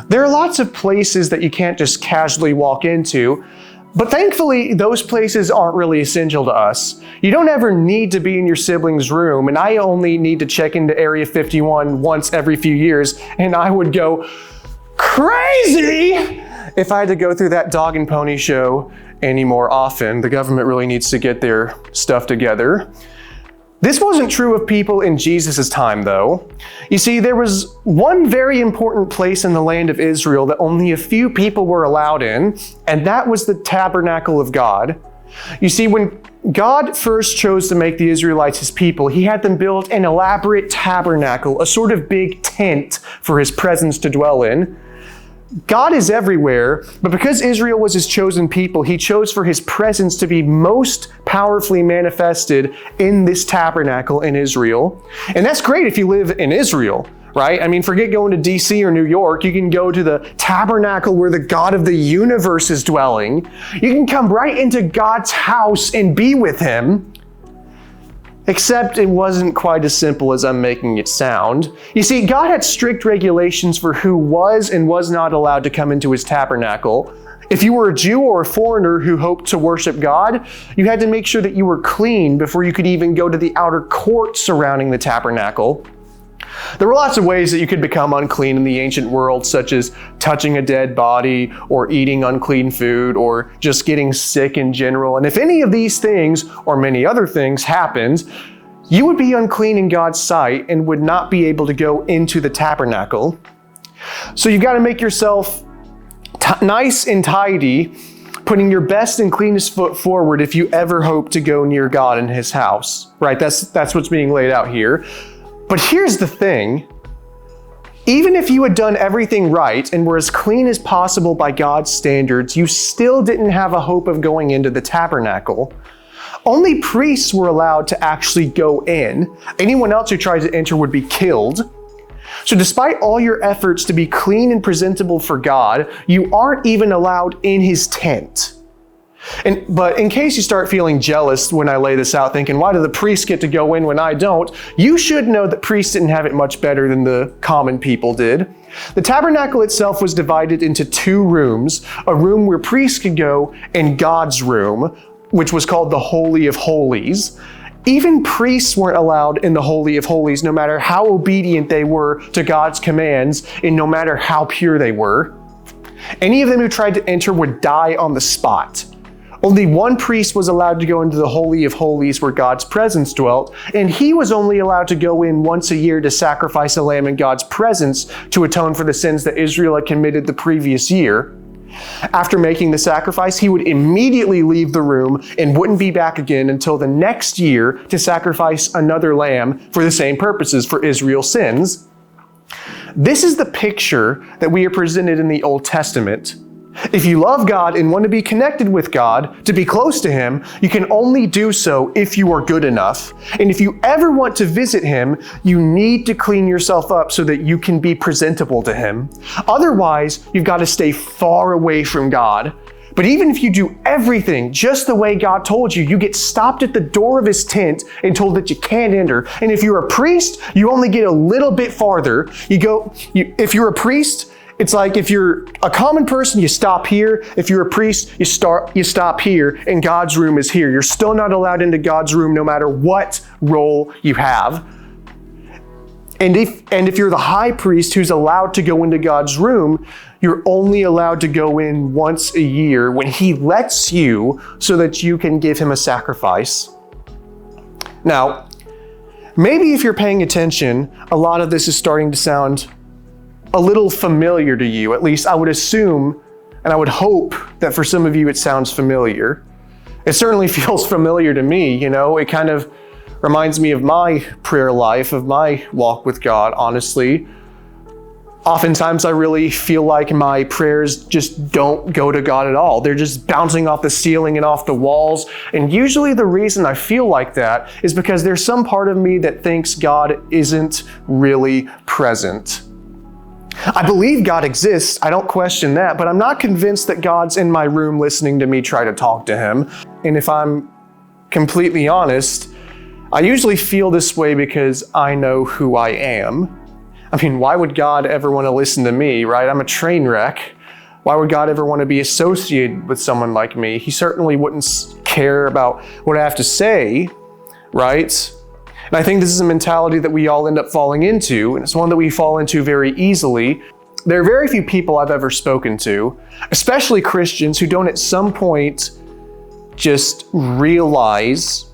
There are lots of places that you can't just casually walk into, but thankfully, those places aren't really essential to us. You don't ever need to be in your sibling's room, and I only need to check into Area 51 once every few years, and I would go crazy if I had to go through that dog and pony show any more often. The government really needs to get their stuff together. This wasn't true of people in Jesus' time, though. You see, there was one very important place in the land of Israel that only a few people were allowed in, and that was the tabernacle of God. You see, when God first chose to make the Israelites his people, he had them build an elaborate tabernacle, a sort of big tent for his presence to dwell in. God is everywhere, but because Israel was his chosen people, he chose for his presence to be most powerfully manifested in this tabernacle in Israel. And that's great if you live in Israel, right? I mean, forget going to DC or New York. You can go to the tabernacle where the God of the universe is dwelling. You can come right into God's house and be with him. Except it wasn't quite as simple as I'm making it sound. You see, God had strict regulations for who was and was not allowed to come into his tabernacle. If you were a Jew or a foreigner who hoped to worship God, you had to make sure that you were clean before you could even go to the outer court surrounding the tabernacle. There were lots of ways that you could become unclean in the ancient world, such as touching a dead body, or eating unclean food, or just getting sick in general. And if any of these things, or many other things, happened, you would be unclean in God's sight and would not be able to go into the tabernacle. So you've got to make yourself nice and tidy, putting your best and cleanest foot forward if you ever hope to go near God in his house. Right? That's what's being laid out here. But here's the thing. Even if you had done everything right and were as clean as possible by God's standards, you still didn't have a hope of going into the tabernacle. Only priests were allowed to actually go in. Anyone else who tried to enter would be killed. So despite all your efforts to be clean and presentable for God, you aren't even allowed in his tent. But in case you start feeling jealous when I lay this out, thinking, why do the priests get to go in when I don't? You should know that priests didn't have it much better than the common people did. The tabernacle itself was divided into two rooms, a room where priests could go and God's room, which was called the Holy of Holies. Even priests weren't allowed in the Holy of Holies, no matter how obedient they were to God's commands and no matter how pure they were. Any of them who tried to enter would die on the spot. Only one priest was allowed to go into the Holy of Holies where God's presence dwelt, and he was only allowed to go in once a year to sacrifice a lamb in God's presence to atone for the sins that Israel had committed the previous year. After making the sacrifice, he would immediately leave the room and wouldn't be back again until the next year to sacrifice another lamb for the same purposes, for Israel's sins. This is the picture that we are presented in the Old Testament. If you love God and want to be connected with God, to be close to him, you can only do so if you are good enough. And if you ever want to visit him, you need to clean yourself up so that you can be presentable to him. Otherwise, you've got to stay far away from God. But even if you do everything just the way God told you, you get stopped at the door of his tent and told that you can't enter. And if you're a priest, you only get a little bit farther. If you're a priest, it's like if you're a common person, you stop here. If you're a priest, you stop here, and God's room is here. You're still not allowed into God's room no matter what role you have. And if you're the high priest who's allowed to go into God's room, you're only allowed to go in once a year when he lets you so that you can give him a sacrifice. Now, maybe if you're paying attention, a lot of this is starting to sound a little familiar to you. At least I would assume, and I would hope that for some of you it sounds familiar. It certainly feels familiar to me, It kind of reminds me of my prayer life, of my walk with God, honestly. Oftentimes I really feel like my prayers just don't go to God at all. They're just bouncing off the ceiling and off the walls. And usually the reason I feel like that is because there's some part of me that thinks God isn't really present. I believe God exists, I don't question that, but I'm not convinced that God's in my room listening to me try to talk to him. And if I'm completely honest, I usually feel this way because I know who I am. I mean, why would God ever want to listen to me, right? I'm a train wreck. Why would God ever want to be associated with someone like me? He certainly wouldn't care about what I have to say, right? And I think this is a mentality that we all end up falling into, and it's one that we fall into very easily. There are very few people I've ever spoken to, especially Christians, who don't at some point just realize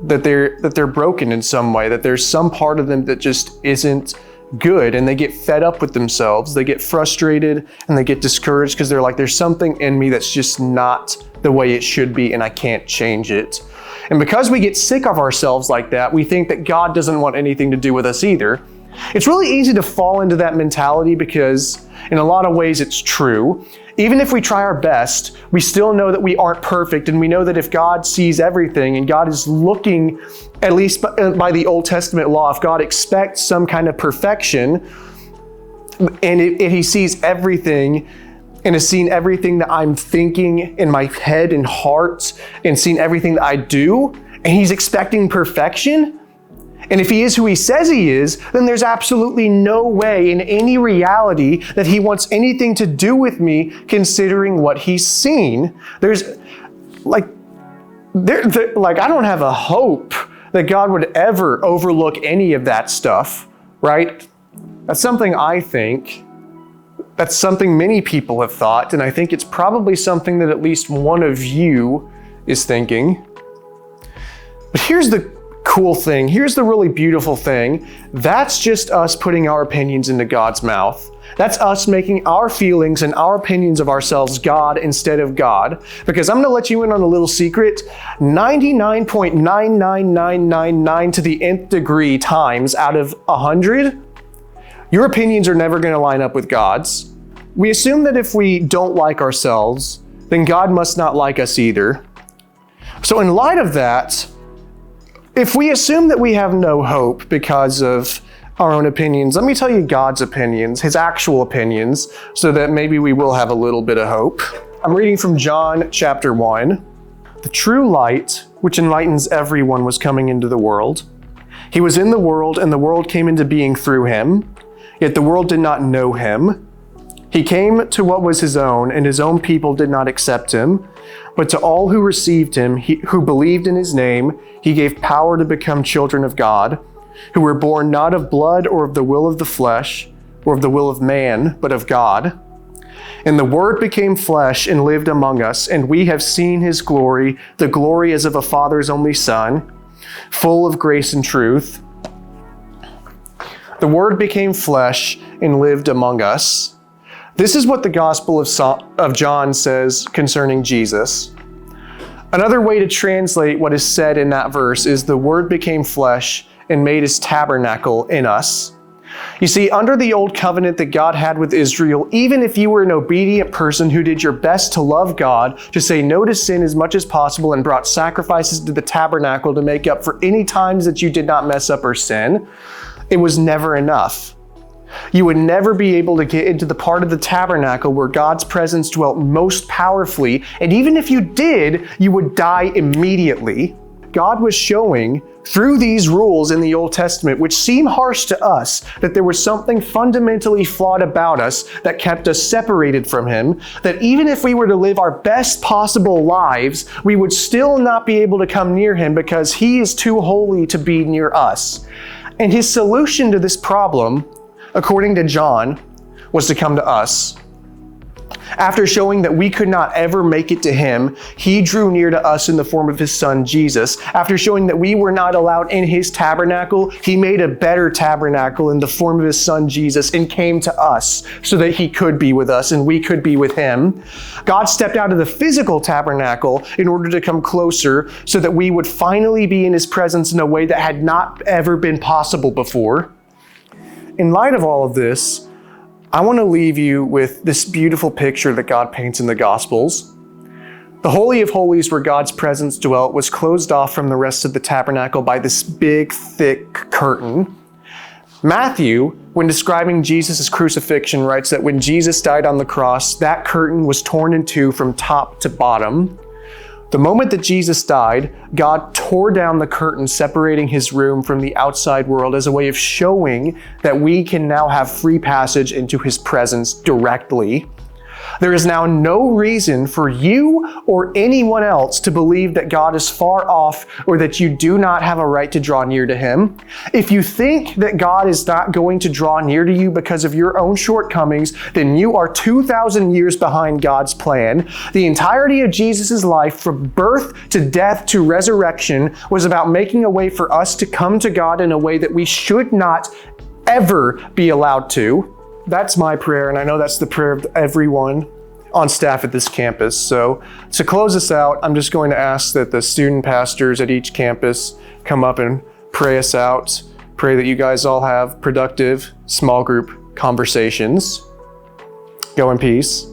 that they're broken in some way, that there's some part of them that just isn't good, and they get fed up with themselves, they get frustrated, and they get discouraged because they're like, there's something in me that's just not the way it should be, and I can't change it. And because we get sick of ourselves like that, we think that God doesn't want anything to do with us either. It's really easy to fall into that mentality because in a lot of ways it's true. Even if we try our best, we still know that we aren't perfect, and we know that if God sees everything and God is looking, at least by the Old Testament law, if God expects some kind of perfection, and He sees everything and has seen everything that I'm thinking in my head and heart and seen everything that I do, and He's expecting perfection, and if He is who He says He is, then there's absolutely no way in any reality that He wants anything to do with me considering what He's seen. There's I don't have a hope that God would ever overlook any of that stuff, right? That's something I think. That's something many people have thought, and I think it's probably something that at least one of you is thinking. But here's the cool thing. Here's the really beautiful thing. That's just us putting our opinions into God's mouth. That's us making our feelings and our opinions of ourselves God instead of God. Because I'm going to let you in on a little secret. 99.99999 to the nth degree times out of 100, your opinions are never going to line up with God's. We assume that if we don't like ourselves, then God must not like us either. So in light of that, if we assume that we have no hope because of our own opinions, let me tell you God's opinions, His actual opinions, so that maybe we will have a little bit of hope. I'm reading from John chapter 1. The true light, which enlightens everyone, was coming into the world. He was in the world, and the world came into being through Him, yet the world did not know Him. He came to what was His own, and His own people did not accept Him. But to all who received Him, who believed in His name, He gave power to become children of God, who were born not of blood or of the will of the flesh or of the will of man, but of God. And the Word became flesh and lived among us, and we have seen His glory, the glory as of a Father's only Son, full of grace and truth. The Word became flesh and lived among us. This is what the Gospel of John says concerning Jesus. Another way to translate what is said in that verse is the Word became flesh and made His tabernacle in us. You see, under the old covenant that God had with Israel, even if you were an obedient person who did your best to love God, to say no to sin as much as possible, and brought sacrifices to the tabernacle to make up for any times that you did not mess up or sin, it was never enough. You would never be able to get into the part of the tabernacle where God's presence dwelt most powerfully, and even if you did, you would die immediately. God was showing through these rules in the Old Testament, which seem harsh to us, that there was something fundamentally flawed about us that kept us separated from Him, that even if we were to live our best possible lives, we would still not be able to come near Him because He is too holy to be near us. And His solution to this problem, according to John, was to come to us. After showing that we could not ever make it to Him, He drew near to us in the form of His Son, Jesus. After showing that we were not allowed in His tabernacle, He made a better tabernacle in the form of His Son, Jesus, and came to us so that He could be with us and we could be with Him. God stepped out of the physical tabernacle in order to come closer so that we would finally be in His presence in a way that had not ever been possible before. In light of all of this, I want to leave you with this beautiful picture that God paints in the Gospels. The Holy of Holies, where God's presence dwelt, was closed off from the rest of the tabernacle by this big, thick curtain. Matthew, when describing Jesus' crucifixion, writes that when Jesus died on the cross, that curtain was torn in two from top to bottom. The moment that Jesus died, God tore down the curtain separating his room from the outside world as a way of showing that we can now have free passage into his presence directly. There is now no reason for you or anyone else to believe that God is far off or that you do not have a right to draw near to him. If you think that God is not going to draw near to you because of your own shortcomings, then you are 2,000 years behind God's plan. The entirety of Jesus' life, from birth to death to resurrection, was about making a way for us to come to God in a way that we should not ever be allowed to. That's my prayer, and I know that's the prayer of everyone on staff at this campus. So to close this out, I'm just going to ask that the student pastors at each campus come up and pray us out. Pray that you guys all have productive small group conversations. Go in peace.